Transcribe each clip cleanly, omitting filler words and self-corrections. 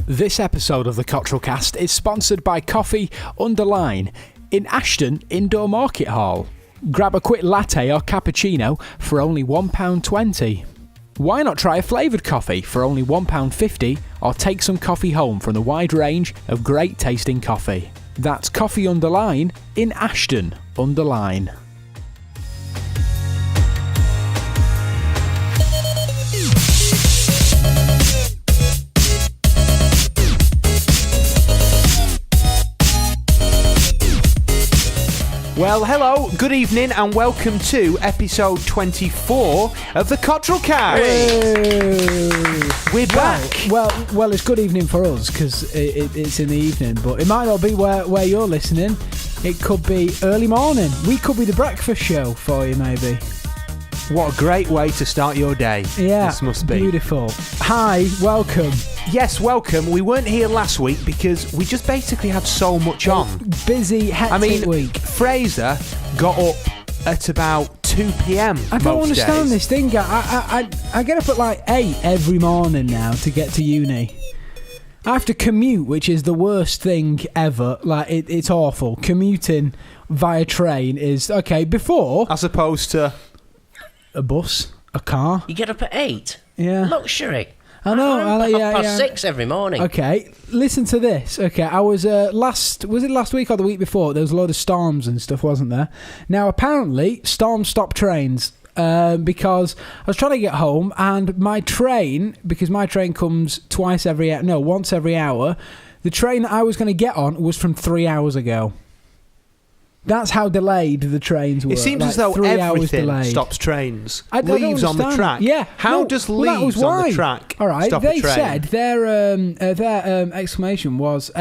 This episode of the Cottrell Cast is sponsored by Coffee Underline in Ashton Indoor Market Hall. Grab a quick latte or cappuccino for only £1.20. Why not try a flavoured coffee for only £1.50 or take some coffee home from the wide range of great tasting coffee? That's Coffee Underline in Ashton Underline. Well, hello, good evening, and welcome to episode 24 of the Cottrell Cast. We're back. Well, it's good evening for us because it's in the evening, but it might not be where you're listening. It could be early morning. We could be the breakfast show for you, maybe. What a great way to start your day. Yeah, this must be beautiful. Hi, welcome. Yes, welcome. We weren't here last week because we just basically had so much on. Busy, hectic week. Fraser got up at about 2 p.m. I don't understand this thing. I get up at like 8 every morning now to get to uni. I have to commute, which is the worst thing ever. Like, it's awful. Commuting via train is, okay, before... As opposed to... a bus, a car. You get up at 8? Yeah. Luxury. I know. I'm past 6 every morning. Okay, listen to this. Okay, I was was it last week or the week before? There was a load of storms and stuff, wasn't there? Now, apparently, storms stop trains because I was trying to get home and my train, because my train comes once every hour, the train that I was going to get on was from 3 hours ago. That's how delayed the trains were. It seems like as though 3 hours everything delayed. stops trains. Leaves on the track. Yeah. How does leaves on the track All right. stop They a train? said their explanation was that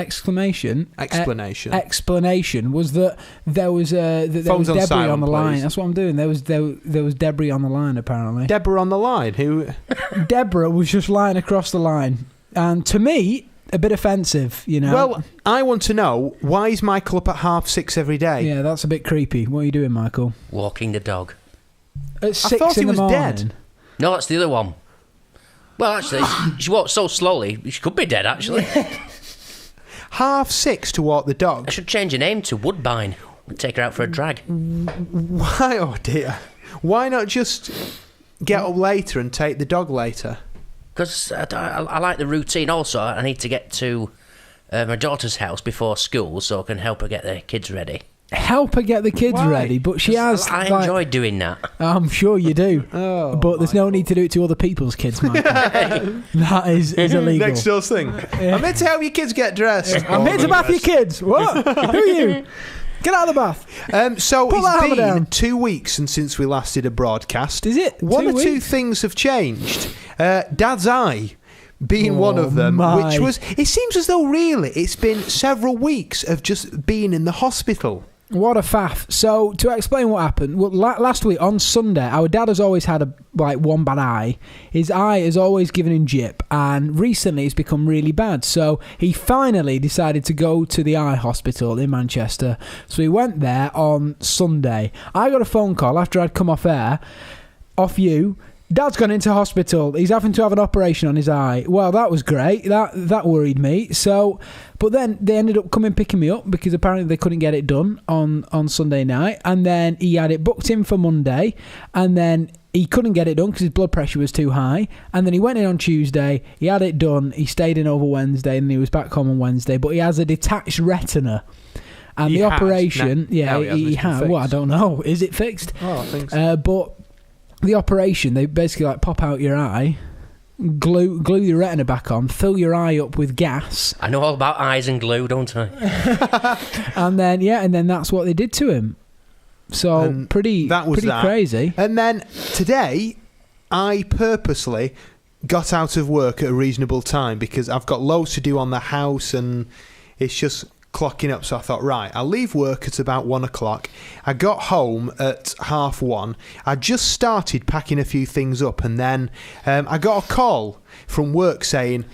there was debris on the line. Please. That's what I'm doing. There was debris on the line apparently. Deborah on the line. Who? Deborah was just lying across the line, and to me, a bit offensive, you know. Well, I want to know, why is Michael up at 6:30 every day? Yeah, that's a bit creepy. What are you doing, Michael? Walking the dog. At 6 I thought he in the was morning. dead. No, that's the other one. Well, actually, she walks so slowly, she could be dead, actually. 6:30 to walk the dog? I should change her name to Woodbine and take her out for a drag. Why, oh dear. Why not just get up later and take the dog later? Because I like the routine. Also, I need to get to my daughter's house before school so I can help her get the kids ready. Help her get the kids Why? ready, but she has... I enjoy doing that. I'm sure you do. But there's no Michael. need to do it to other people's kids, Michael. That is illegal. Next door thing. Yeah. I'm here to help your kids get dressed. I'm here to bath your kids. What? Who are you? Get out of the bath. So Put that it's hammer been down. 2 weeks since we last did a broadcast. Is it? One 2 or two weeks? things have changed. Dad's eye being one of them, my. which was... It seems as though really it's been several weeks of just being in the hospital. What a faff. So, to explain what happened, well, last week on Sunday, our dad has always had one bad eye. His eye has always given him jip, and recently it's become really bad. So, he finally decided to go to the eye hospital in Manchester. So, he went there on Sunday. I got a phone call after I'd come off you. Dad's gone into hospital. He's having to have an operation on his eye. Well, that was great. That worried me. So, but then they ended up coming picking me up because apparently they couldn't get it done on Sunday night. And then he had it booked in for Monday. And then he couldn't get it done because his blood pressure was too high. And then he went in on Tuesday. He had it done. He stayed in over Wednesday and he was back home on Wednesday. But he has a detached retina. And He the had. operation, Now he had. fixed. Well, I don't know. Is it fixed? Oh, I think so. But the operation, they basically pop out your eye, glue your retina back on, fill your eye up with gas. I know all about eyes and glue, don't I? and then that's what they did to him. So And pretty crazy. And then today, I purposely got out of work at a reasonable time because I've got loads to do on the house and it's just clocking up. So I thought, right, I'll leave work at about 1 o'clock. I got home at 1:30. I just started packing a few things up and then I got a call from work saying,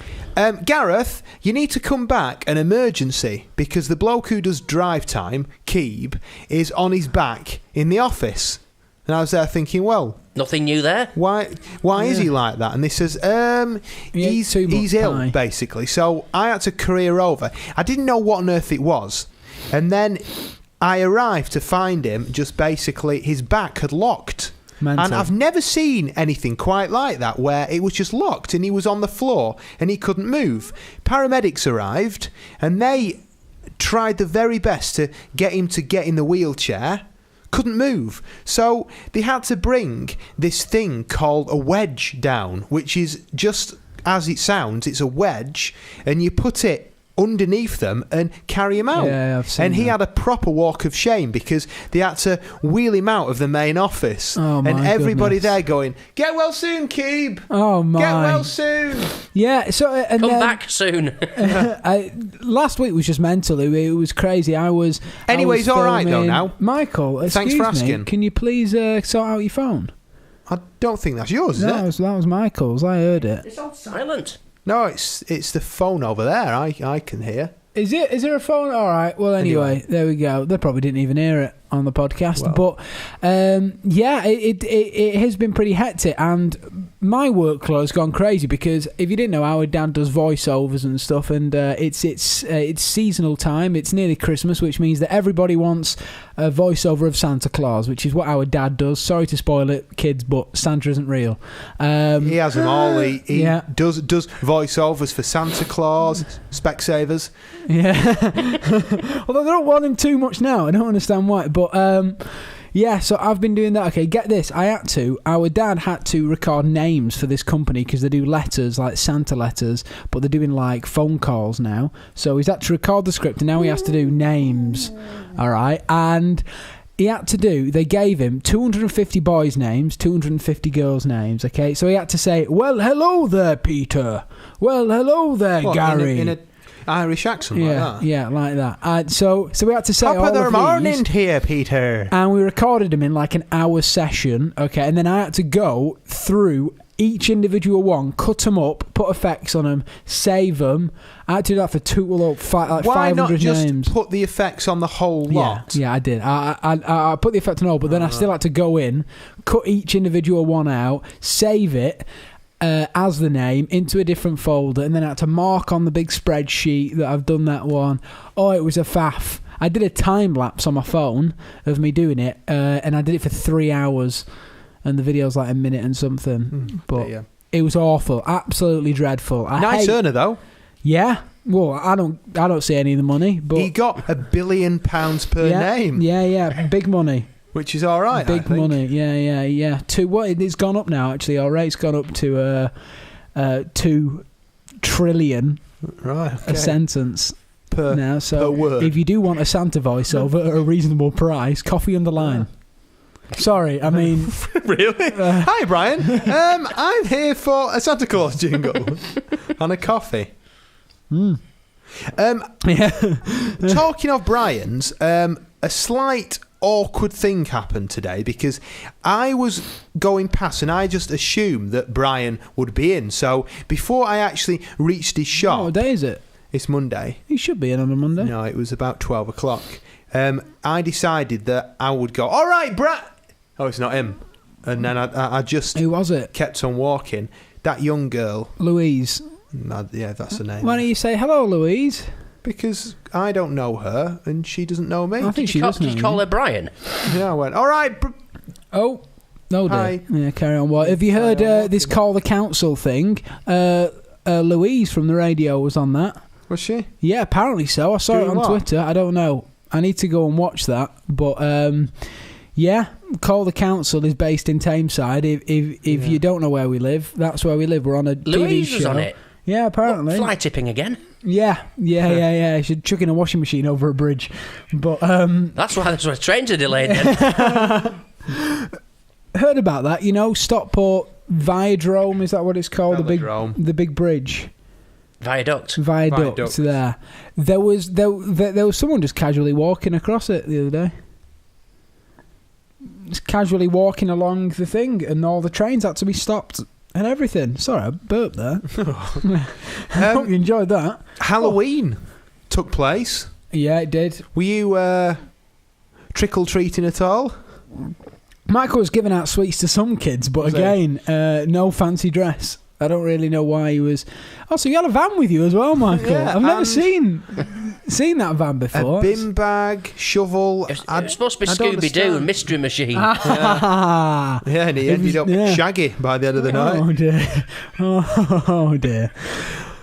Gareth, you need to come back, an emergency, because the bloke who does drive time, Keeb, is on his back in the office. And I was there thinking, well, Nothing new there. Why is he like that? And they says, he's ill, pie. basically. So I had to career over. I didn't know what on earth it was. And then I arrived to find him, just basically, his back had locked. Mental. And I've never seen anything quite like that, where it was just locked and he was on the floor and he couldn't move. Paramedics arrived and they tried the very best to get him to get in the wheelchair. Couldn't move. So they had to bring this thing called a wedge down, which is just as it sounds. It's a wedge, and you put it underneath them and carry him out. Yeah, I've seen and he that. had a proper walk of shame because they had to wheel him out of the main office. Oh, my and everybody goodness. there going, "Get well soon, Keeb. Oh my! Get well soon." Yeah. So and Come then, back soon. last week was just mental. It was crazy. Anyway, he's all right, though, filming- now. Michael, Thanks excuse for me, asking. Can you please sort out your phone? I don't think that's yours, is That it? was Michael's. I heard it. It's on silent. No, it's the phone over there. I can hear. Is there a phone? All right. Well, anyway, there we go. They probably didn't even hear it on the podcast, Well. but yeah, it has been pretty hectic, and my workload's gone crazy because if you didn't know, our dad does voiceovers and stuff, and it's seasonal time. It's nearly Christmas, which means that everybody wants a voiceover of Santa Claus, which is what our dad does. Sorry to spoil it, kids, but Santa isn't real. He has them all. He Yeah. does voiceovers for Santa Claus, Specsavers. Yeah. Although they're not wanting too much now. I don't understand why. But yeah, so I've been doing that. Okay, get this. Our dad had to record names for this company because they do letters, like Santa letters, but they're doing like phone calls now. So he's had to record the script and now he has to do names. All right. And they gave him 250 boys' names, 250 girls' names, okay? So he had to say, "Well, hello there, Peter. Well, hello there, What, Gary." in a Irish accent like that. Yeah, like that. So we had to say Top all of the of morning these, here, Peter. and we recorded them in like an hour session, okay? And then I had to go through each individual one, cut them up, put effects on them, save them. I had to do that for Why 500 not just names. put the effects on the whole lot? Yeah, I did. I put the effect on all, but then I still had to go in, cut each individual one out, save it as the name into a different folder, and then I had to mark on the big spreadsheet that I've done that one. Oh, it was a faff. I did a time lapse on my phone of me doing it, and I did it for 3 hours, and the video's like a minute and something. But yeah. it was awful, absolutely dreadful. Nice earner though. Yeah. Well, I don't see any of the money, but He got £1 billion per name, Yeah, big money. which is all right. Big I think. money, yeah. To what? It's gone up now. Actually, our rate's gone up to 2 trillion Right. a Okay. sentence Per now. So word. if you do want a Santa voiceover at a reasonable price, coffee on the line. Sorry, I mean, Really? Hi, Brian. I'm here for a Santa Claus jingle and a coffee. yeah. Talking of Brian's, a slight awkward thing happened today because I was going past and I just assumed that Brian would be in. So before I actually reached his shop, What day is it? it's Monday. He should be in on a Monday. No, it was about 12 o'clock. I decided that I would go, all right, Brad. Oh, it's not him. And then I just Who was it? kept on walking. That young girl. Louise. Yeah, that's her name. Why don't you say hello, Louise? Because I don't know her and she doesn't know me. I think she does know Did you call you. her Brian? Yeah, I went, all right. Oh, no, dear. Hi. Yeah, carry on. What have you heard? This call the council thing. Louise from the radio was on that. Was she? Yeah, apparently so. I saw Doing it on what? Twitter. I don't know. I need to go and watch that. But yeah, Call the Council is based in Tameside. If you don't know where we live, that's where we live. We're on a Louise TV was show. on it. Yeah, apparently. Fly tipping again. Yeah. Should chuck in a washing machine over a bridge. But That's why the trains are delayed then. heard about that. You know, Stockport Viadrome, is that what it's called? Velodrome. The big bridge. Viaduct. Viaduct there. There was someone just casually walking across it the other day. Just casually walking along the thing, and all the trains had to be stopped and everything. Sorry, I burped there. I hope you enjoyed that. Halloween took place. Yeah, it did. Were you trickle-treating at all? Michael was giving out sweets to some kids, but again, no fancy dress. I don't really know why he was. Oh, so you had a van with you as well, Michael? Yeah, I've never seen that van before. A bin bag, shovel. It was supposed to be Scooby-Doo and Mystery Machine. Yeah, and he ended up shaggy by the end of the night. Oh dear. Oh dear.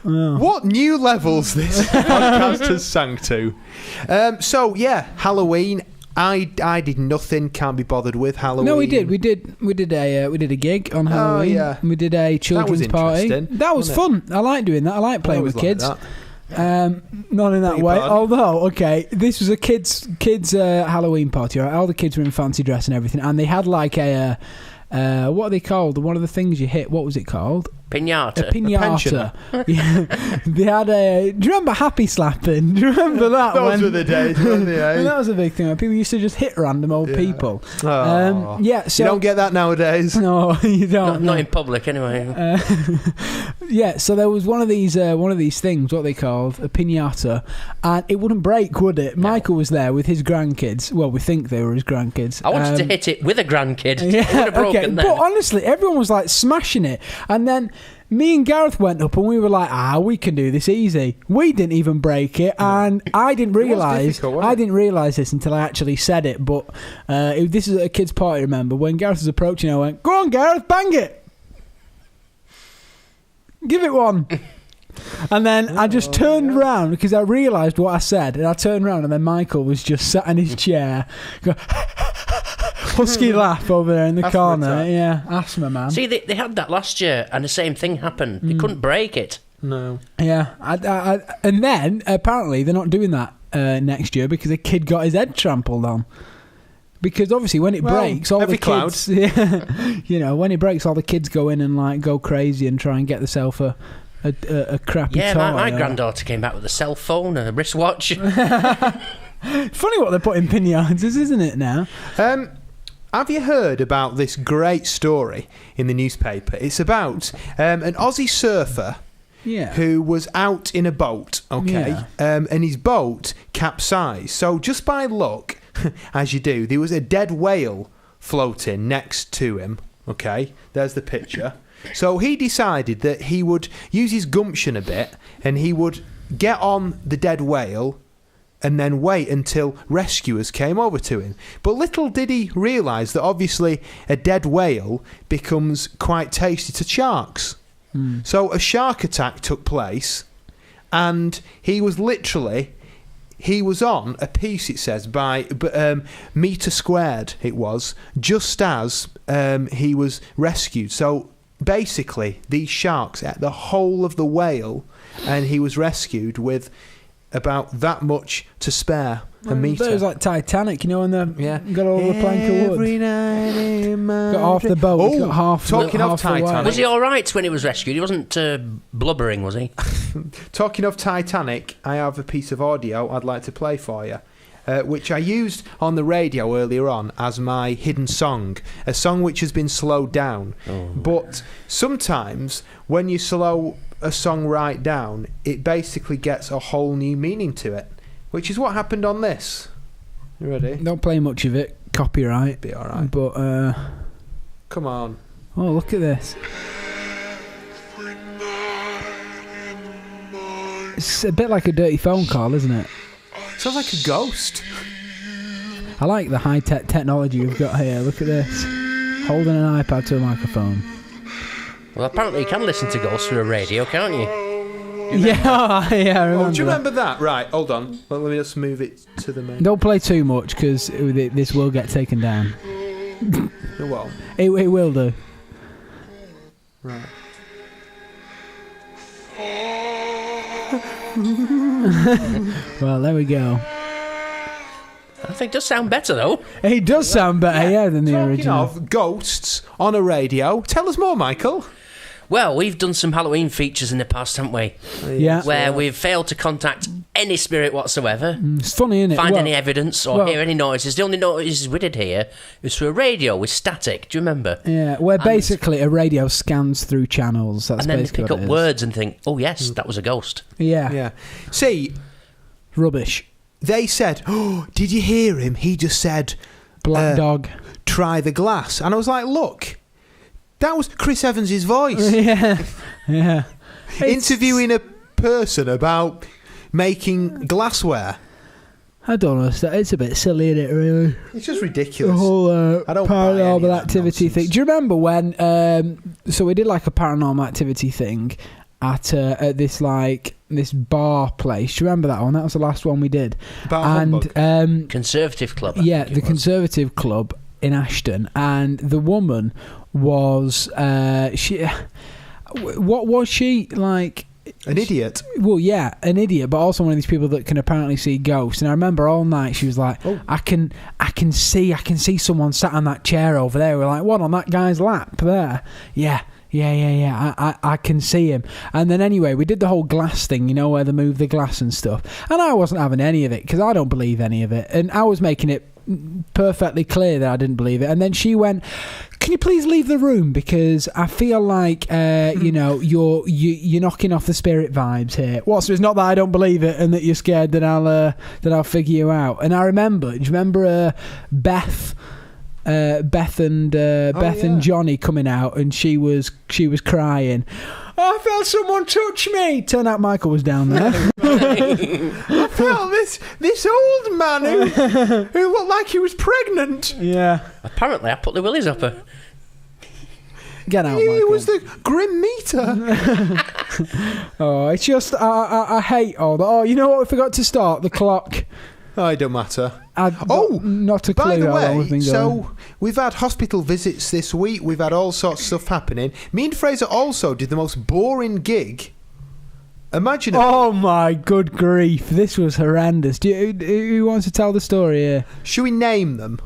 Oh. What new levels this podcast has sank to. So yeah, Halloween. I did nothing. Can't be bothered with Halloween. No, we did. We did a gig on Halloween. Oh, yeah. We did a children's party. That was fun. I like doing that. I like playing with kids. Like not in that way. pardon? Although, okay, this was a kids Halloween party. Right? All the kids were in fancy dress and everything, and they had like a what are they called? One of the things you hit. What was it called? Pinata. A pinata. Yeah. They had a. Do you remember happy slapping? Do you remember that? Those were the days, weren't they? Eh? That was a big thing. People used to just hit random old people. Oh. Yeah, so you don't get that nowadays. No, you don't. Not in public, anyway. Yeah, so there was one of these things, what they called a pinata, and it wouldn't break, would it? No. Michael was there with his grandkids. Well, we think they were his grandkids. I wanted to hit it with a grandkid. Yeah, It would have broken okay. then. But honestly, everyone was like smashing it, and then me and Gareth went up and we were like, we can do this easy. We didn't even break it, and I didn't realise this until I actually said it. But this is at a kids' party, remember? When Gareth was approaching, I went, "Go on, Gareth, bang it, give it one." And then I just turned around because I realised what I said, and I turned around, and then Michael was just sat in his chair, husky laugh over there in the corner. Yeah, asthma, man. See, they had that last year, and the same thing happened. They couldn't break it. No. Yeah, and then apparently they're not doing that next year because a kid got his head trampled on. Because obviously when it breaks, all the kids, when it breaks, all the kids go in and like go crazy and try and get themselves a crappy toy. Yeah, my granddaughter came back with a cell phone and a wristwatch. Funny what they put in pinatas, isn't it now? Have you heard about this great story in the newspaper? It's about an Aussie surfer who was out in a boat, and his boat capsized. So just by luck, as you do, there was a dead whale floating next to him. Okay, there's the picture. So he decided that he would use his gumption a bit, and he would get on the dead whale and then wait until rescuers came over to him. But little did he realise that obviously a dead whale becomes quite tasty to sharks. So a shark attack took place, and he was on a piece, it says, by metre squared, it was, just as he was rescued. So basically, these sharks ate the whole of the whale, and he was rescued with about that much to spare a metre. It was like Titanic, when they got all the plank of wood. Got half the boat. Oh, got half talking of half the way. Titanic. Was he all right when he was rescued? He wasn't blubbering, was he? Talking of Titanic, I have a piece of audio I'd like to play for you, which I used on the radio earlier on as my hidden song, a song which has been slowed down. But sometimes when you slow a song right down, it basically gets a whole new meaning to it, which is what happened on this. You ready? Don't play much of it. Copyright. Be alright. But come on. Oh, look at this. It's a bit like a dirty phone call, isn't it? Sounds like a ghost. I like the high-tech technology we've got here. Look at this. Holding an iPad to a microphone. Well, apparently you can listen to ghosts through a radio, can't you? Yeah, I remember. Do you remember that? Right, hold on. Let me just move it to the main. Don't play too much because this will get taken down. Well, it will do. Right. Well, there we go. I think it does sound better, though. It does sound better, than the Talking original. of ghosts on a radio, tell us more, Michael. Well, we've done some Halloween features in the past, haven't we? Yeah. Where we've failed to contact any spirit whatsoever, It's funny, isn't it? find any evidence or well- hear any noises. The only noises we did hear was through a radio with static. Do you remember? Yeah, where basically a radio scans through channels. That's And then they basically pick what up it is. words and think, oh yes, that was a ghost. Yeah. Yeah. See, Rubbish. they said, "Oh, did you hear him? He just said Black dog. cry the glass. And I was like, look, that was Chris Evans' voice. Yeah. Interviewing a person about making glassware. I don't understand. It's a bit silly, isn't it, really? It's just ridiculous. The whole I don't buy any of paranormal that activity nonsense. thing. Do you remember when... so we did like a paranormal activity thing at this bar place. Do you remember that one? That was the last one we did. About humbug. Conservative Club. I Yeah, think the it was. Conservative Club in Ashton. And the woman was... what was she like... An idiot. Well, yeah, an idiot, but also one of these people that can apparently see ghosts. And I remember all night she was like, I can see someone sat on that chair over there. We're like, what, on that guy's lap there? Yeah. I can see him. And then anyway, we did the whole glass thing, you know, where they move the glass and stuff. And I wasn't having any of it because I don't believe any of it. And I was making it perfectly clear that I didn't believe it. And then she went, can you please leave the room, because I feel like you know, you're knocking off the spirit vibes here. What? So it's not that I don't believe it and that you're scared that I'll figure you out. And I remember, do you remember Beth and Johnny coming out, and she was crying. I felt someone touch me. Turned out Michael was down there. I felt this old man who looked like he was pregnant. Yeah. Apparently, I put the willies up her. Get out, He Michael. was the Grim Meter. Oh, it's just I hate all that. Oh, you know what? We forgot to start the clock. Oh, it don't matter. Not a clue By the how long we've way, been going. so we've had hospital visits this week. We've had all sorts of stuff happening. Me and Fraser also did the most boring gig imaginable. Oh my good grief! This was horrendous. Who wants to tell the story here? Should we name them?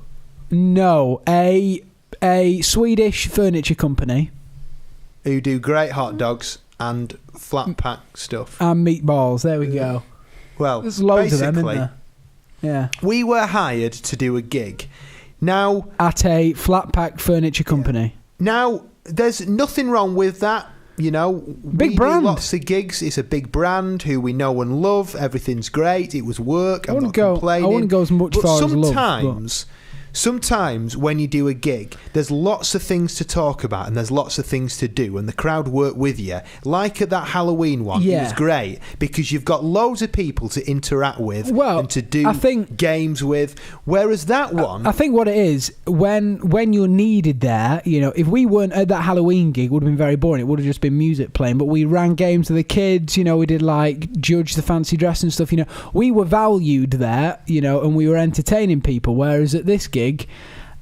No, a Swedish furniture company Who do great hot dogs and flat pack stuff. and meatballs. There we go. Well, There's loads of them, basically, isn't there? Yeah. we were hired to do a gig. Now, At a flat pack furniture company. there's nothing wrong with that. You know, Big we brand. do lots of gigs. It's a big brand who we know and love. Everything's great. It was work. I'm not complaining. I wouldn't go as much But far as love. sometimes when you do a gig, there's lots of things to talk about and there's lots of things to do, and the crowd work with you. Like at that Halloween one, it was great because you've got loads of people to interact with and to do games with. Whereas that one, I think what it is, when you're needed there, you know, if we weren't at that Halloween gig, it would have been very boring. It would have just been music playing. But we ran games with the kids, you know, we did like judge the fancy dress and stuff, you know. We were valued there, you know, and we were entertaining people. Whereas at this gig,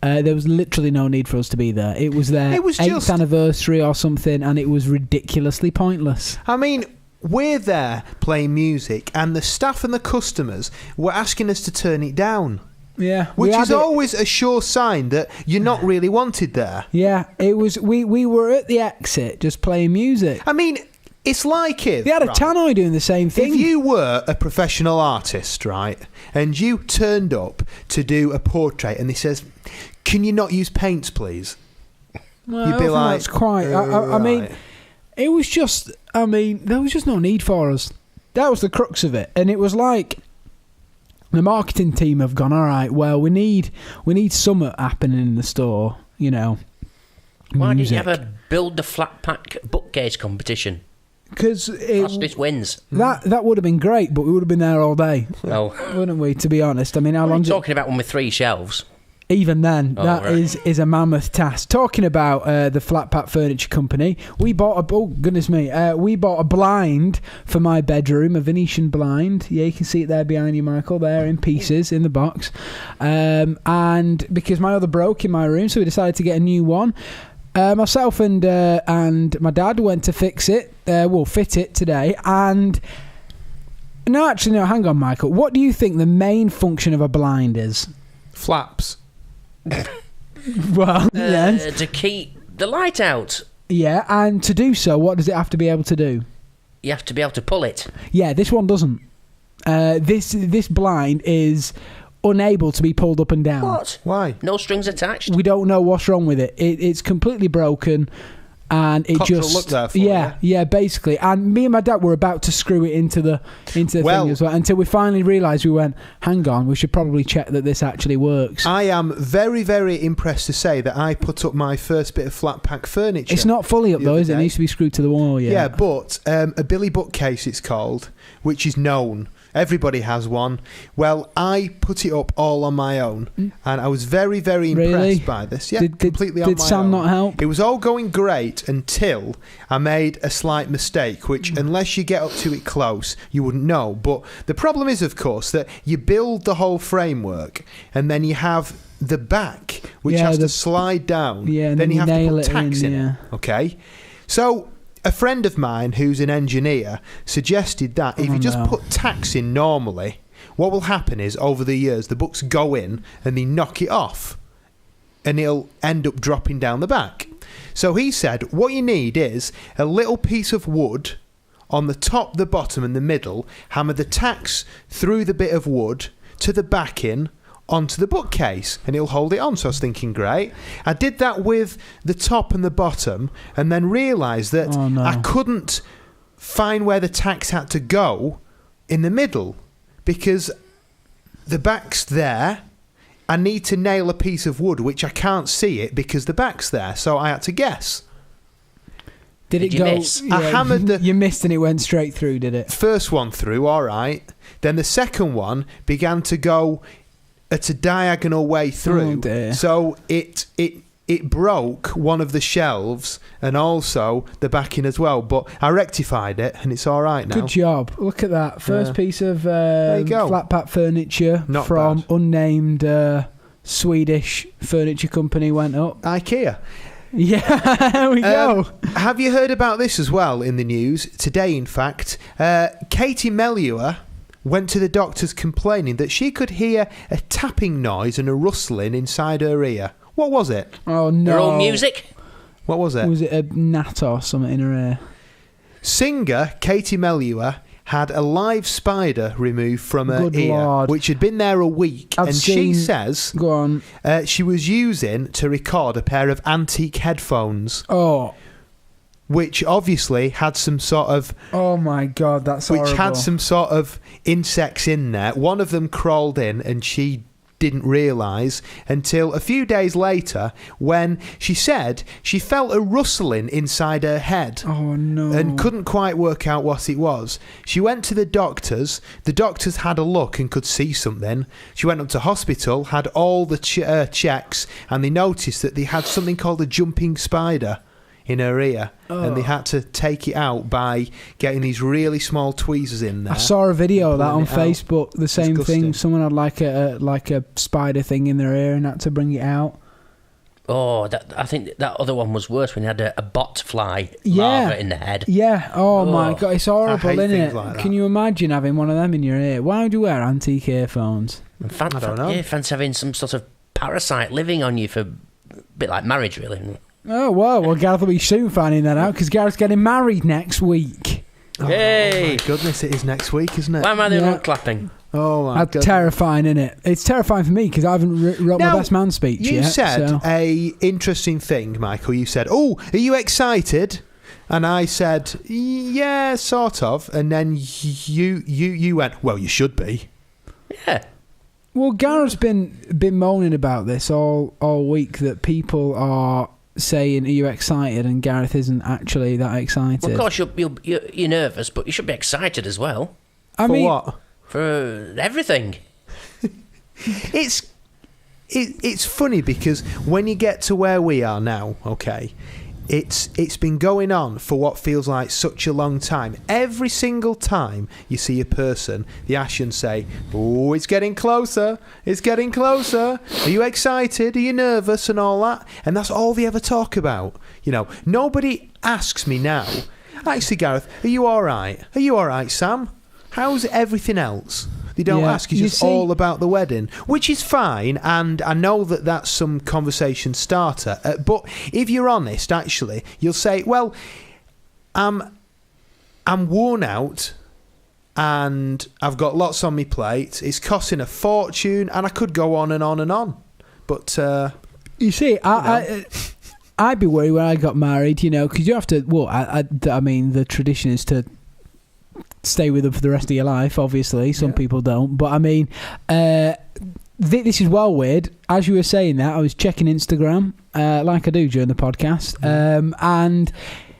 there was literally no need for us to be there. It was their 8th anniversary or something, and it was ridiculously pointless. I mean, we're there playing music, and the staff and the customers were asking us to turn it down. Yeah, which is always a sure sign that you're not really wanted there. Yeah, it was. We were at the exit just playing music. I mean, it's like if... They had a tannoy doing the same thing. If you were a professional artist, right, and you turned up to do a portrait and they says, can you not use paints, please? Well, you'd be like... That's quite... I mean, it was just... I mean, there was just no need for us. That was the crux of it. And it was like... The marketing team have gone, all right, well, we need something happening in the store, you know. Why didn't you ever build the flat pack bookcase competition? Because fastest wins. That would have been great, but we would have been there all day. No, wouldn't we? To be honest, I mean, how long? We're talking about one with 3 shelves. Even then, that is a mammoth task. Talking about the Flat Pack Furniture Company, we bought we bought a blind for my bedroom, a Venetian blind. Yeah, you can see it there behind you, Michael, there in pieces in the box. And because my other broke in my room, so we decided to get a new one. Myself and my dad went to fix it. We'll fit it today. And no, actually, no. Hang on, Michael. What do you think the main function of a blind is? Flaps. Well, yes. To keep the light out. Yeah, and to do so, what does it have to be able to do? You have to be able to pull it. Yeah, this one doesn't. This blind is unable to be pulled up and down. What? Why? No strings attached? We don't know what's wrong with it. It's completely broken, and it Cottrell just looked there for yeah, basically. And me and my dad were about to screw it into the thing as well, until we finally realised. We went, hang on, we should probably check that this actually works. I am very, very impressed to say that I put up my first bit of flat pack furniture. It's not fully up though, is it? It needs to be screwed to the wall. Yeah, but a Billy bookcase it's called, which is known. Everybody has one. Well, I put it up all on my own, and I was very, very impressed by this. Yeah, completely on my own. Did Sam not help? It was all going great until I made a slight mistake, which, unless you get up to it close, you wouldn't know. But the problem is, of course, that you build the whole framework, and then you have the back, which has to slide down. Yeah, and then you have to put tacks in it. Okay? So a friend of mine who's an engineer suggested that if you just put tacks in normally, what will happen is over the years the books go in and they knock it off and it'll end up dropping down the back. So he said what you need is a little piece of wood on the top, the bottom and the middle, hammer the tacks through the bit of wood to the backing onto the bookcase and it'll hold it on. So I was thinking, great. I did that with the top and the bottom and then realised that I couldn't find where the tacks had to go in the middle because the back's there. I need to nail a piece of wood which I can't see it because the back's there, so I had to guess. Did it you go? miss? Yeah, I hammered the... You missed and it went straight through, did it? First one through, all right. Then the second one began to go at a diagonal way through. Oh dear. So it broke one of the shelves and also the backing as well. But I rectified it and it's all right now. Good job. Look at that. First piece of there you go. flat pack furniture Not from bad. unnamed Swedish furniture company went up. IKEA. Yeah, there we go. Have you heard about this as well in the news? Today, in fact, Katie Melua went to the doctors complaining that she could hear a tapping noise and a rustling inside her ear. What was it? Oh, no. Her own music? What was it? Was it a gnat or something in her ear? Singer Katie Melua had a live spider removed from her Good ear, Lord. which had been there a week. She says Go on. She was using to record a pair of antique headphones. Oh. Which obviously had some sort of... Oh my God, that's horrible. Which had some sort of insects in there. One of them crawled in and she didn't realise until a few days later when she said she felt a rustling inside her head. Oh no. And couldn't quite work out what it was. She went to the doctors. The doctors had a look and could see something. She went up to hospital, had all the checks, and they noticed that they had something called a jumping spider in her ear, and they had to take it out by getting these really small tweezers in there. I saw a video of that on Facebook. The same Disgusting. thing. Someone had like a spider thing in their ear and had to bring it out. Oh, I think that other one was worse when you had a bot fly larva in the head. Yeah. Oh my God, it's horrible, hate isn't things it? like that. Can you imagine having one of them in your ear? Why would you wear antique earphones? I don't know. Yeah, fancy having some sort of parasite living on you for a bit like marriage, really. Oh, well, Gareth will be soon finding that out because Gareth's getting married next week. Hey! Oh my goodness, it is next week, isn't it? Why am I the one clapping? Oh my That's goodness. terrifying, isn't it? It's terrifying for me because I haven't wrote my best man speech yet. You said so. a interesting thing, Michael. You said, "Oh, are you excited?" And I said, "Yeah, sort of." And then you went, "Well, you should be." Yeah. Well, Gareth's been moaning about this all week that people are saying, "Are you excited?" and Gareth isn't actually that excited. Well, of course, you're nervous, but you should be excited as well. I For mean, what? For everything. It's funny because when you get to where we are now, okay, it's been going on for what feels like such a long time. Every single time you see a person, the Ashens say, "Oh, it's getting closer, it's getting closer. Are you excited? Are you nervous?" and all that. And that's all they ever talk about. You know, nobody asks me now, "Actually, Gareth, are you all right? Are you all right, Sam? How's everything else?" They don't ask. It's just all about the wedding, which is fine, and I know that that's some conversation starter. But if you're honest, actually, you'll say, "Well, I'm worn out, and I've got lots on my plate. It's costing a fortune, and I could go on and on and on." But you see, I'd be worried when I got married, you know, because you have to. Well, I mean, the tradition is to stay with them for the rest of your life. Obviously, some people don't. But I mean, this is well weird. As you were saying that, I was checking Instagram, like I do during the podcast, and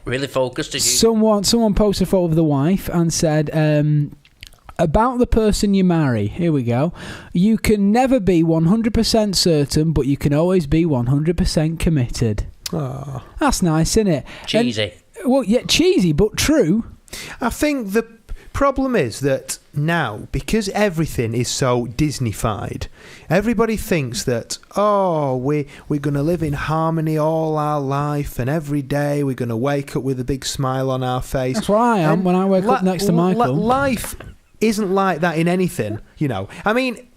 really focused. Did you? Someone posted a photo of the wife and said. About the person you marry. Here we go. You can never be 100% certain, but you can always be 100% committed. Oh. That's nice, isn't it? Cheesy. Well, yeah, cheesy, but true. I think the problem is that now, because everything is so Disney-fied, everybody thinks that, we're going to live in harmony all our life, and every day we're going to wake up with a big smile on our face. That's what I am when I wake up next to Michael. Life isn't like that in anything, you know. I mean,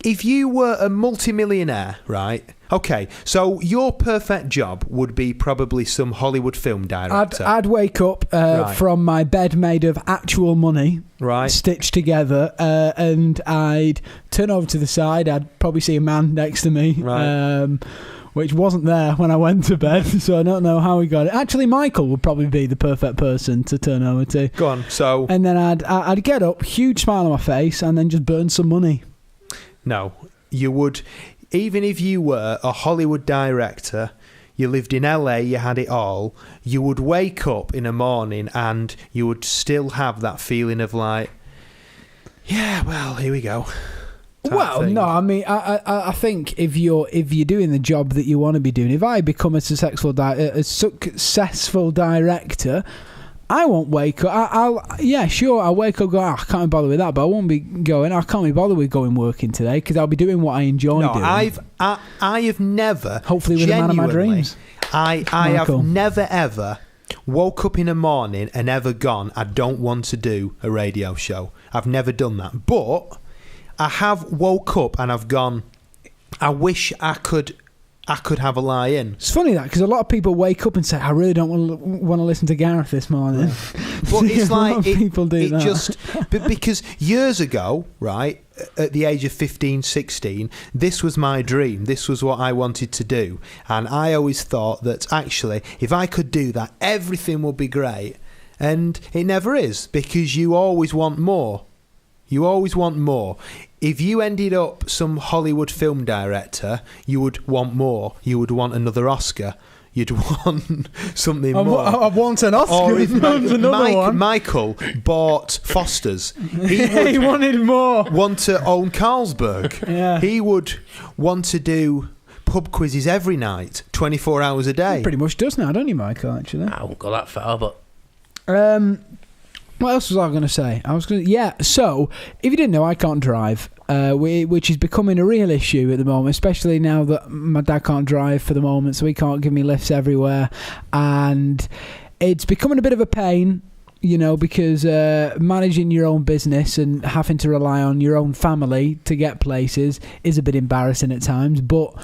if you were a multimillionaire, right? Okay, so your perfect job would be probably some Hollywood film director. I'd wake up from my bed made of actual money, right, stitched together, and I'd turn over to the side. I'd probably see a man next to me, right. Which wasn't there when I went to bed, so I don't know how we got it. Actually, Michael would probably be the perfect person to turn over to. Go on, so... And then I'd get up, huge smile on my face, and then just burn some money. No, you would... Even if you were a Hollywood director, you lived in LA, you had it all, you would wake up in a morning and you would still have that feeling of like, yeah, well, here we go. Well, no, I mean, I think if you're doing the job that you want to be doing, if I become a successful director, I won't wake up. I'll wake up and go, I can't be bothered with that, but I won't be going, I can't be bothered with going working today because I'll be doing what I enjoy doing. I have never, hopefully with the man of my dreams. I have never ever woke up in a morning and ever gone, I don't want to do a radio show. I've never done that. But I have woke up and I've gone, I wish I could have a lie in. It's funny that because a lot of people wake up and say, I really don't want to listen to Gareth this morning. Yeah. But it's like people do that. Just because years ago, right, at the age of 15, 16, this was my dream. This was what I wanted to do. And I always thought that actually, if I could do that, everything would be great. And it never is, because you always want more. You always want more. If you ended up some Hollywood film director, you would want more. You would want another Oscar. You'd want something more. I want an Oscar. Or if one. Michael bought Foster's, he wanted more. Want to own Carlsberg. Yeah. He would want to do pub quizzes every night, 24 hours a day. He pretty much does now, don't you, Michael, actually? I won't go that far, but... What else was I going to say? So, if you didn't know, I can't drive, which is becoming a real issue at the moment, especially now that my dad can't drive for the moment, so he can't give me lifts everywhere. And it's becoming a bit of a pain, you know, because managing your own business and having to rely on your own family to get places is a bit embarrassing at times, but...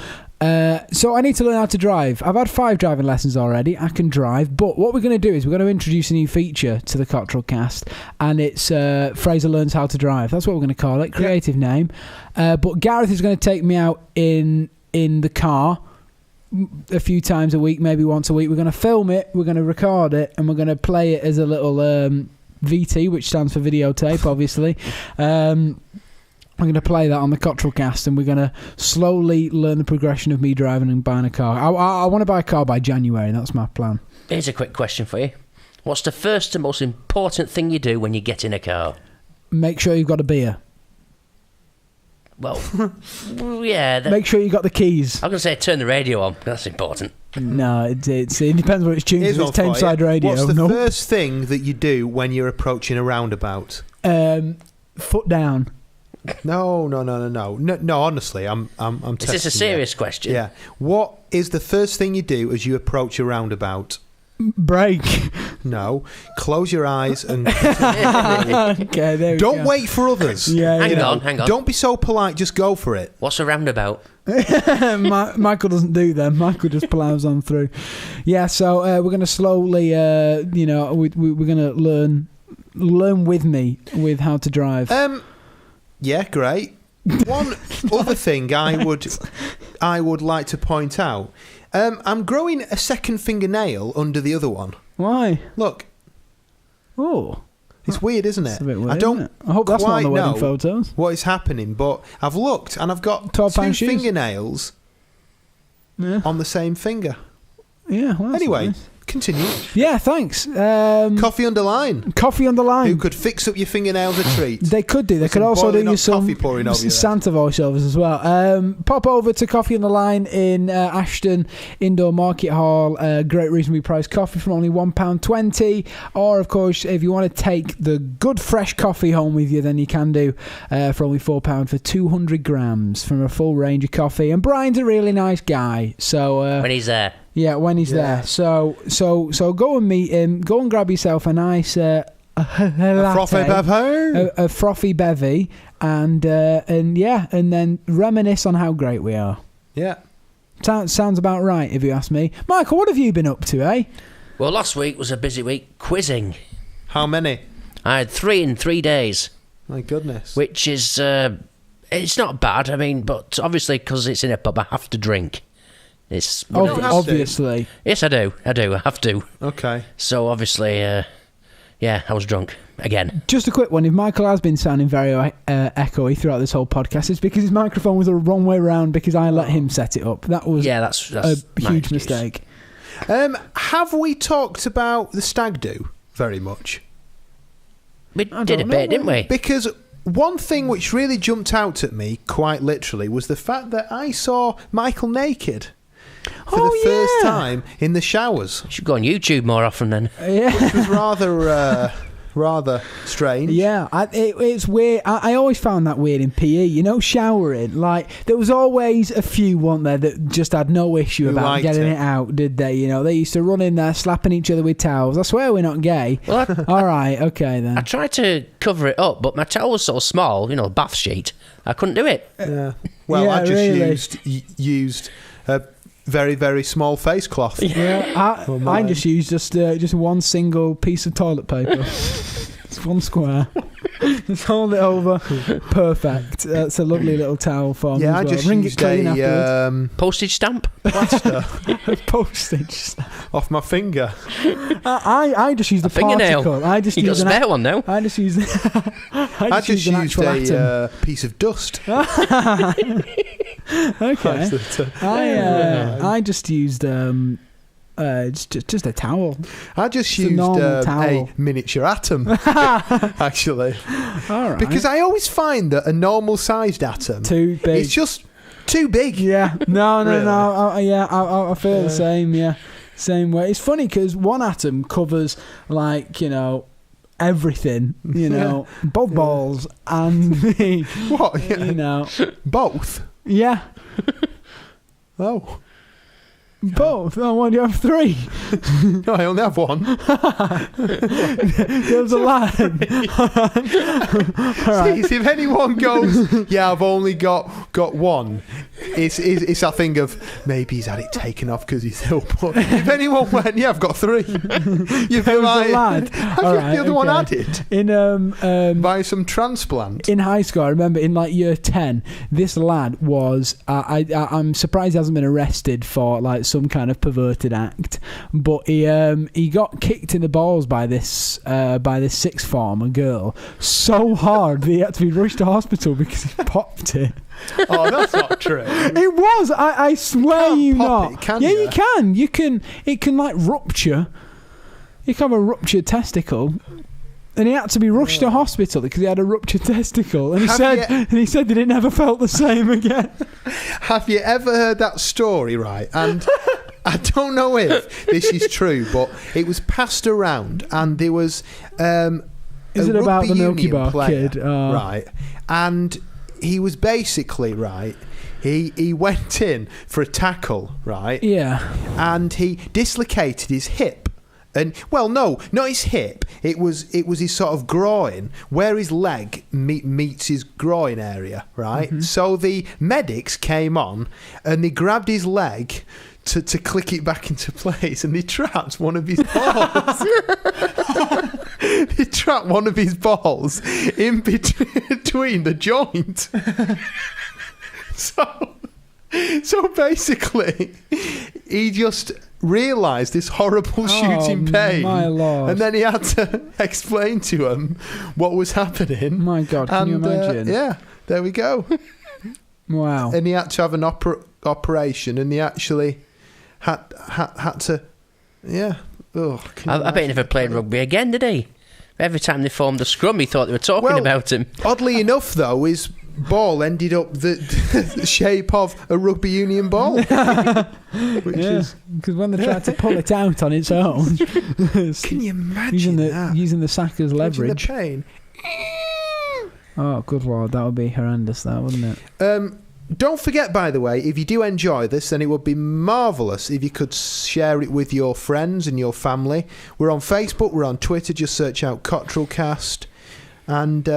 so I need to learn how to drive. I've had 5 driving lessons already. I can drive. But what we're going to do is we're going to introduce a new feature to the Cottrell cast. And it's Fraser Learns How to Drive. That's what we're going to call it. Creative name. But Gareth is going to take me out in the car a few times a week, maybe once a week. We're going to film it. We're going to record it. And we're going to play it as a little VT, which stands for videotape, obviously. I'm going to play that on the Cottrell cast, and we're going to slowly learn the progression of me driving and buying a car. I want to buy a car by January. That's my plan. Here's a quick question for you. What's the first and most important thing you do when you get in a car? Make sure you've got a beer. Well, yeah. Make sure you got the keys. I'm going to say turn the radio on. That's important. No, it depends what it's tuned. If it's Tameside radio. What's the first thing that you do when you're approaching a roundabout? Foot down. No. Honestly, I'm. Is this a serious question? Yeah. What is the first thing you do as you approach a roundabout? Brake. No. Close your eyes and. Okay, there we go. Don't wait for others. Hang on. Don't be so polite. Just go for it. What's a roundabout? Michael doesn't do them. Michael just plows on through. Yeah. So we're going to slowly, we're going to learn with me with how to drive. Yeah, great. One other thing I would like to point out, I'm growing a second fingernail under the other one. Why? Look. Oh. It's weird, isn't it? It's a bit weird, I don't isn't it? I hope that's not on the quite wedding know photos. what is happening, but I've looked and I've got 12 two pound shoes. fingernails Yeah. on the same finger. Yeah. Well, that's Anyway, nice. continue. Yeah. Thanks. Coffee Underline. Coffee on the line. Who could fix up your fingernails a treat? They could do. They With could some also do boiling you hot some coffee pouring over you there. Santa voiceovers as well. Pop over to Coffee on the Line in Ashton Indoor Market Hall. Great reasonably priced coffee from only £1.20. Or, of course, if you want to take the good fresh coffee home with you, then you can do for only £4 for 200 grams from a full range of coffee. And Brian's a really nice guy. So When he's there. yeah, when he's there. So go and meet him. Go and grab yourself a nice A frothy latte, pepper. a frothy bevy, and then reminisce on how great we are. Yeah. Sounds about right, if you ask me. Michael, what have you been up to, eh? Well, last week was a busy week quizzing. How many? I had 3 in 3 days, My goodness. which is it's not bad. I mean, but obviously because it's in a pub, I have to drink. It's don't have to. Obviously. yes, I do. I have to. Okay. So obviously, yeah, I was drunk again. Just a quick one. If Michael has been sounding very echoey throughout this whole podcast, it's because his microphone was the wrong way around because I let him set it up. That was That's a my huge excuse. mistake. Have we talked about the stag do very much? We I did a don't bit, know. didn't we? Because one thing which really jumped out at me, quite literally, was the fact that I saw Michael naked for the first time in the showers, You should go on YouTube more often then. Yeah. which was rather strange. Yeah, it's weird. I always found that weird in PE. You know, showering. Like, there was always a few, weren't there, that just had no issue Who about liked getting it. it out, did they? You know, they used to run in there slapping each other with towels. I swear we're not gay. Well, All right, okay then. I tried to cover it up, but my towel was so small, you know, bath sheet. I couldn't do it. Yeah. Well, Yeah, I just really. used a very, very small face cloth. Yeah, Oh, I my. just used just one single piece of toilet paper. It's one square. Just hold it over. Perfect. That's a lovely little towel for me Yeah, as I well. just Wring it used clean afterwards. a Postage stamp? plaster Postage. off my finger. I just used a fingernail. particle. I just You got a used an spare one now? I just used. I just an used actual atom. a piece of dust. Okay. I just used just a towel. I just It's a used normal a towel. miniature atom, actually, All right. because I always find that a normal-sized atom Too big. it's just too big. Yeah. No. Really? I feel the same. Yeah. Same way. It's funny because one atom covers, like, you know, everything. You know, both balls and me. What? You know. Both? Yeah. Oh, Both. Oh, why do you have 3? no, I only have one. There was a lad. See, if anyone goes, yeah, I've only got one, it's that thing of maybe he's had it taken off because he's ill. But if anyone went, yeah, I've got 3, you'd be There was like, a lad. have All you right, the other one okay. added In by some transplant? in high school, I remember in like year 10, this lad was I'm surprised he hasn't been arrested for like some kind of perverted act, but he got kicked in the balls by this sixth former girl so hard that he had to be rushed to hospital because he popped it. Oh, that's not true. It was. I swear can't you pop not. it, can yeah, you? you can. You can. It can like rupture. You can have a ruptured testicle. And he had to be rushed to hospital because he had a ruptured testicle. And he said that it never felt the same again. Have you ever heard that story, right? And I don't know if this is true, but it was passed around, and there was Is it about the Milky Bar player, kid? right? And he was basically right. He went in for a tackle, right? Yeah. And he dislocated his hip. And well, no, not his hip. It was his sort of groin, where his leg meets his groin area, right? Mm-hmm. So the medics came on, and they grabbed his leg to click it back into place, and they trapped one of his balls. They trapped one of his balls in between the joint. So basically, he just realised this horrible shooting pain. My Lord. And then he had to explain to him what was happening. My God, can you imagine? Yeah, there we go. Wow. And he had to have an operation, and he actually had to... Yeah. Oh, I bet he never played rugby again, did he? Every time they formed a scrum, he thought they were talking about him. Oddly enough, though, his ball ended up the shape of a rugby union ball. Which is... Because when they tried to pull it out on its own... Can you imagine using the sack as leverage. Imagine the pain. Oh, good Lord, that would be horrendous, that, wouldn't it? Don't forget, by the way, if you do enjoy this, then it would be marvellous if you could share it with your friends and your family. We're on Facebook, we're on Twitter, just search out Cottrell Cast. And,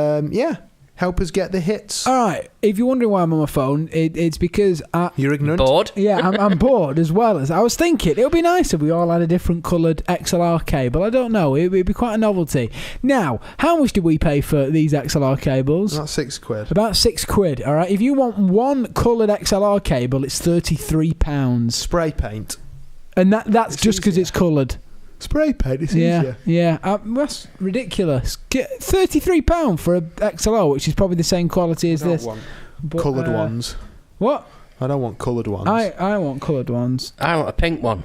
help us get the hits. All right, if you're wondering why I'm on my phone, it's because... You're ignorant? Bored? Yeah, I'm bored as well. As I was thinking, it would be nice if we all had a different coloured XLR cable. I don't know, it would be quite a novelty. Now, how much did we pay for these XLR cables? About £6. About £6, all right? If you want one coloured XLR cable, it's £33. Spray paint. And that's just because it's coloured. Spray paint, it's easier. Yeah, that's ridiculous. £33 for a XLR, which is probably the same quality as this. Coloured ones. What? I don't want coloured ones. I want coloured ones. I want a pink one.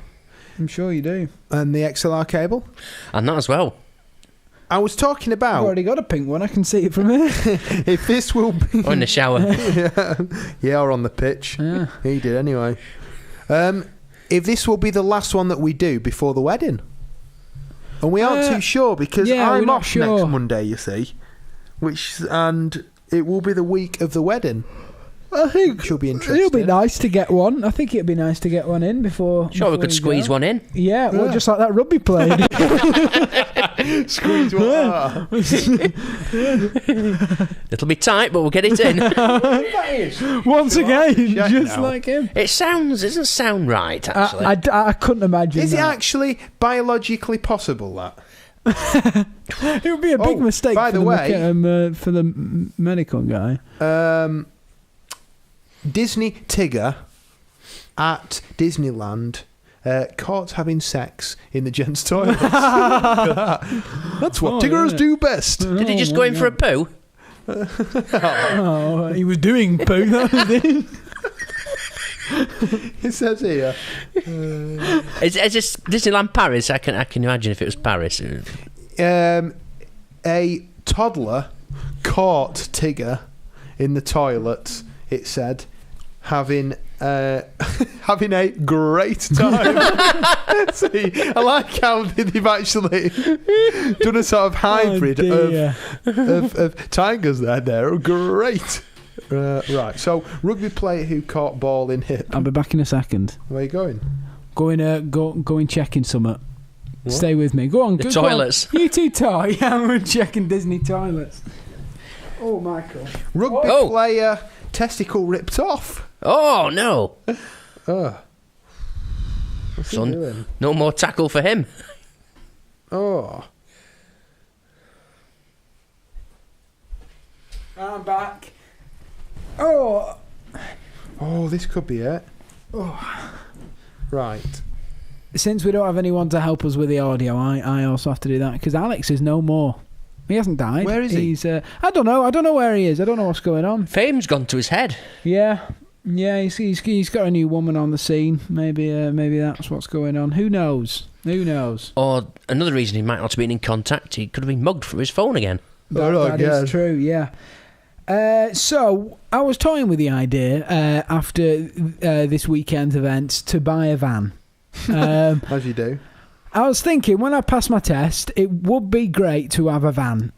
I'm sure you do. And the XLR cable? And that as well. I was talking about... I've already got a pink one, I can see it from here. If this will be... Or in the shower. yeah, or on the pitch. Yeah. He did anyway. If this will be the last one that we do before the wedding. And we aren't too sure because I'm off next Monday, you see. And it will be the week of the wedding. I think she'll be interested. It'll be nice to get one. I think it'd be nice to get one in before. Sure, we could squeeze one in. Yeah, well, just like that rugby played. Squeeze one. It'll be tight, but we'll get it in. That is. Once again, just now. like him. It doesn't sound right, actually. I couldn't imagine. Is it that. actually biologically possible that? It would be a big mistake. By the way, for the medical guy. Disney Tigger at Disneyland caught having sex in the gents' toilet. That's what Tiggers do best. Did he just go in for a poo? He was doing poo. That was it. It says here. Is this Disneyland Paris? I can imagine if it was Paris. A toddler caught Tigger in the toilet. It said, having a great time. See, I like how they've actually done a sort of hybrid of tigers there. They're great. Right, so rugby player who caught ball in hip. I'll be back in a second. Where are you going? Going checking something. What? Stay with me. Go on. The toilets. You two toy. Yeah, we're checking Disney toilets. Oh, Michael. Rugby player testicle ripped off. Oh no. What's he doing? No more tackle for him. Oh. I'm back. Oh, this could be it. Oh. Right. Since we don't have anyone to help us with the audio, I also have to do that because Alex is no more. He hasn't died. Where is he? He's, I don't know. I don't know where he is. I don't know what's going on. Fame's gone to his head. Yeah. He's got a new woman on the scene. Maybe that's what's going on. Who knows? Or another reason he might not have been in contact. He could have been mugged from his phone again. That is true. Yeah. So I was toying with the idea after this weekend's events to buy a van. As you do. I was thinking when I pass my test, it would be great to have a van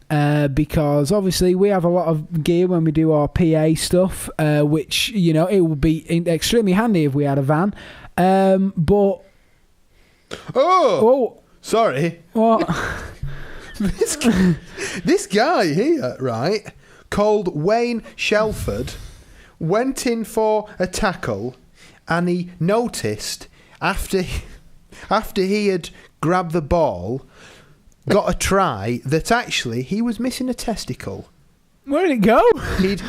because obviously we have a lot of gear when we do our PA stuff, which it would be extremely handy if we had a van. But sorry. What? This guy here, right, called Wayne Shelford, went in for a tackle, and he noticed after he had grabbed the ball, got a try, that actually he was missing a testicle. Where did it go? He'd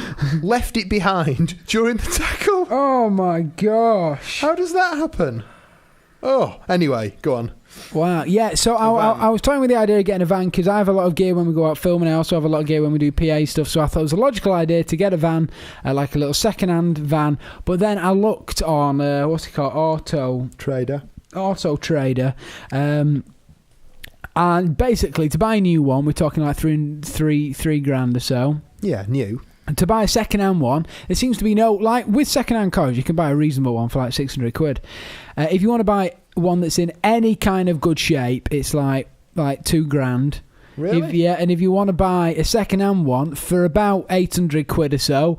left it behind during the tackle. Oh my gosh. How does that happen? Oh, anyway, go on. Wow, yeah, so I was toying with the idea of getting a van because I have a lot of gear when we go out filming. I also have a lot of gear when we do PA stuff, so I thought it was a logical idea to get a van, like a little second-hand van. But then I looked on, what's it called, Auto Trader. And basically, to buy a new one, we're talking like three grand or so. Yeah, new. And to buy a second-hand one, there seems to be no... Like, with second-hand cars, you can buy a reasonable one for like 600 quid. If you want to buy one that's in any kind of good shape, it's like 2 grand. Really? And if you want to buy a second-hand one for about 800 quid or so,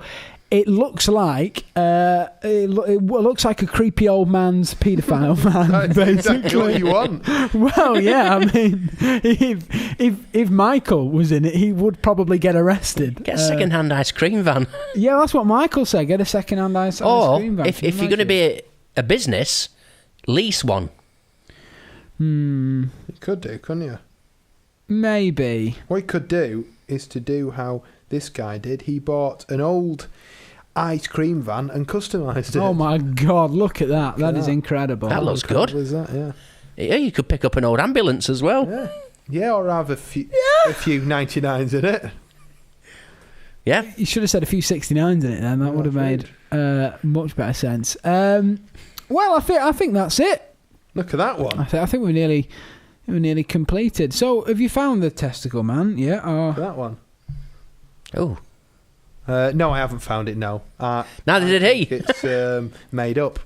it looks like it looks like a creepy old man's paedophile man. That's exactly what you want. Well, yeah, I mean, if Michael was in it, he would probably get arrested. Get a second-hand ice cream van. Yeah, that's what Michael said. Get a second-hand ice cream van. If you're going to be a business, lease one. You could do, couldn't you? Maybe. What you could do is to do how this guy did. He bought an old ice cream van and customised it. Oh my God, look at that. That is incredible. That looks good. Is that, yeah. Yeah, you could pick up an old ambulance as well. Yeah. Yeah, or have a few 99s in it. Yeah. You should have said a few 69s in it then. That would have made much better sense. Well, I think that's it. Look at that one. I think we're nearly completed. So, have you found the testicle man? Yeah. That one. Oh. No, I haven't found it. No. Neither did he. It's made up.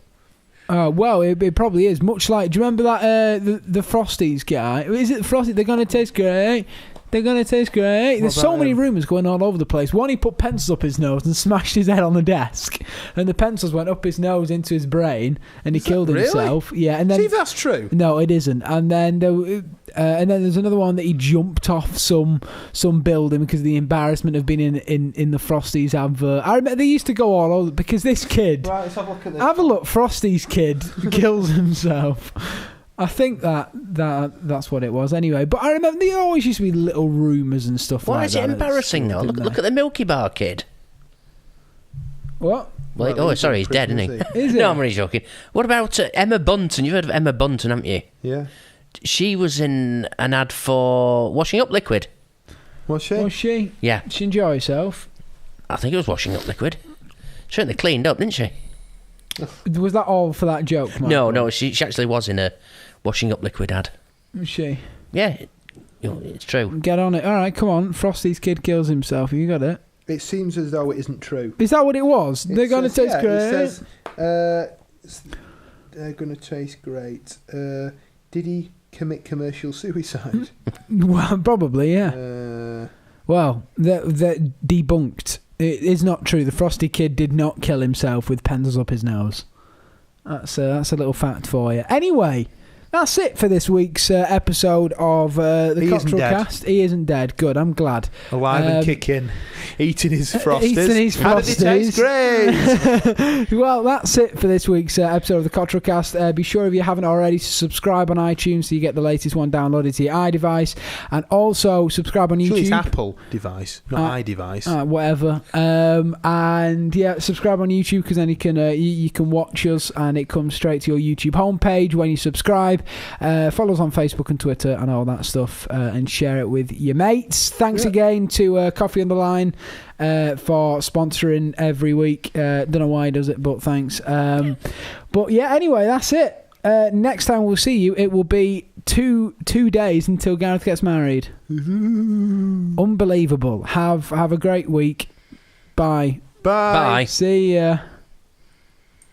Well, it probably is. Much like, do you remember that the Frosties guy? Is it Frosty? They're gonna taste great. They're going to taste great. There's so many rumours going all over the place. One, he put pencils up his nose and smashed his head on the desk. And the pencils went up his nose into his brain and he killed himself. Yeah, and then, see if that's true. No, it isn't. And then there's another one that he jumped off some building because of the embarrassment of being in the Frosties advert. I remember they used to go all over because this kid... Right, let's have a look at this. Have a look. Frosties kid kills himself. I think that's what it was anyway. But I remember there always used to be little rumours and stuff like that. Why is it embarrassing though? Look at the Milky Bar kid. What? Well, sorry, he's dead, isn't he? Is No, I'm really joking. What about Emma Bunton? You've heard of Emma Bunton, haven't you? Yeah. She was in an ad for washing up liquid. Was she? Was she? Yeah. Did she enjoy herself? I think it was washing up liquid. She certainly cleaned up, didn't she? Was that all for that joke, Michael? No, she actually was in a washing up liquid ad. Was she? Yeah, it's true. Get on it. All right, come on. Frosty's kid kills himself. You got it. It seems as though it isn't true. Is that what it was? They're going to taste great. It says, they're going to taste great. Did he commit commercial suicide? Well, probably, yeah. Well, they're debunked. It is not true. The Frosty kid did not kill himself with pencils up his nose. That's a little fact for you. Anyway, that's it for this week's episode of the Cottrell Cast. He isn't dead. Good, I'm glad. Alive and kicking. Eating his Frosties. Eating his Frosties. How did it taste? Great. Well, that's it for this week's episode of the Cottrell Cast. Be sure, if you haven't already, to subscribe on iTunes so you get the latest one downloaded to your iDevice. And also subscribe on YouTube. It's Apple device, not iDevice. Whatever. And yeah, subscribe on YouTube because then you can watch us and it comes straight to your YouTube homepage when you subscribe. Follow us on Facebook and Twitter and all that stuff, and share it with your mates. Thanks again to Coffee on the Line for sponsoring every week. Don't know why he does it, but thanks. But yeah, anyway, that's it. Next time we'll see you, it will be two days until Gareth gets married. Unbelievable. Have a great week. Bye. Bye. Bye. See ya.